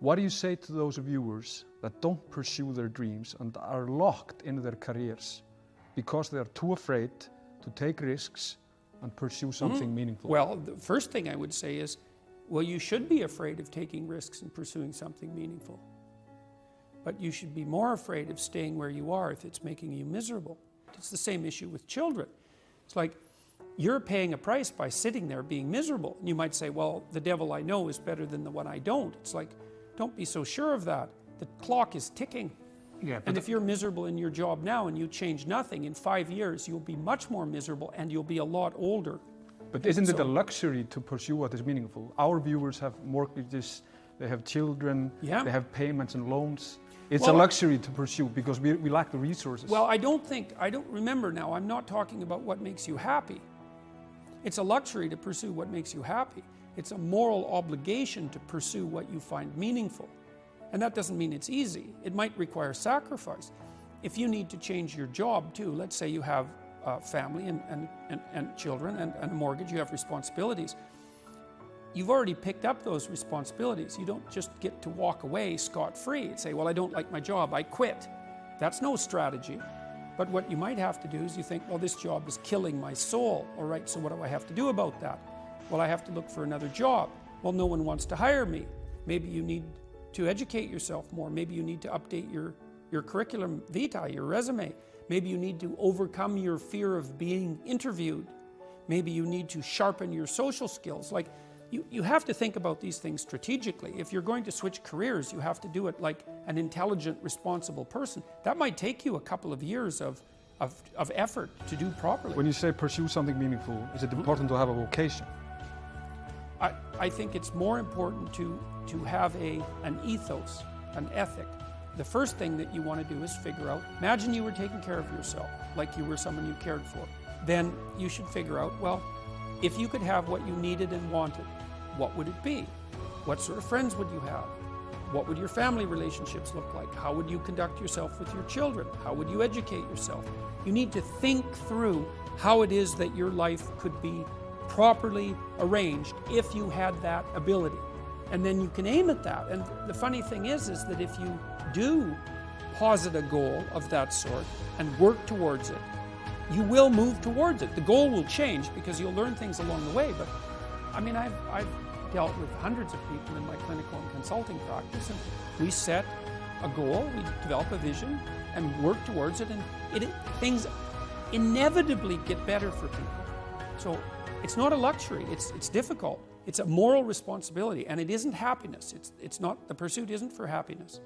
What do you say to those viewers that don't pursue their dreams and are locked in their careers because they are too afraid to take risks and pursue something meaningful? Well, the first thing I would say is, well, you should be afraid of taking risks and pursuing something meaningful. But you should be more afraid of staying where you are if it's making you miserable. It's the same issue with children. It's like you're paying a price by sitting there being miserable. And you might say, well, the devil I know is better than the one I don't. It's like, don't be so sure of that. The clock is ticking. Yeah, and if you're miserable in your job now and you change nothing, in 5 years you'll be much more miserable and you'll be a lot older. But isn't it a luxury to pursue what is meaningful? Our viewers have mortgages, they have children, they have payments and loans. It's a luxury to pursue because we lack the resources. Well, I don't remember now, I'm not talking about what makes you happy. It's a luxury to pursue what makes you happy. It's a moral obligation to pursue what you find meaningful. And that doesn't mean it's easy. It might require sacrifice. If you need to change your job too, let's say you have a family and children and a mortgage, you have responsibilities. You've already picked up those responsibilities. You don't just get to walk away scot-free and say, well, I don't like my job, I quit. That's no strategy. But what you might have to do is you think, well, this job is killing my soul. All right, so what do I have to do about that? Well, I have to look for another job. Well, no one wants to hire me. Maybe you need to educate yourself more. Maybe you need to update your curriculum vitae, your resume. Maybe you need to overcome your fear of being interviewed. Maybe you need to sharpen your social skills. Like, you have to think about these things strategically. If you're going to switch careers, you have to do it like an intelligent, responsible person. That might take you a couple of years of effort to do properly. When you say pursue something meaningful, is it important to have a vocation? I think it's more important to have an ethos, an ethic. The first thing that you want to do is figure out, imagine you were taking care of yourself, like you were someone you cared for. Then you should figure out, well, if you could have what you needed and wanted, what would it be? What sort of friends would you have? What would your family relationships look like? How would you conduct yourself with your children? How would you educate yourself? You need to think through how it is that your life could be properly arranged if you had that ability. And then you can aim at that. And the funny thing is that if you do posit a goal of that sort and work towards it, you will move towards it. The goal will change because you'll learn things along the way. But I mean, I've dealt with hundreds of people in my clinical and consulting practice, and we set a goal, we develop a vision, and work towards it, and things inevitably get better for people. So it's not a luxury, it's difficult. It's a moral responsibility, and it isn't happiness. It's not, the pursuit isn't for happiness.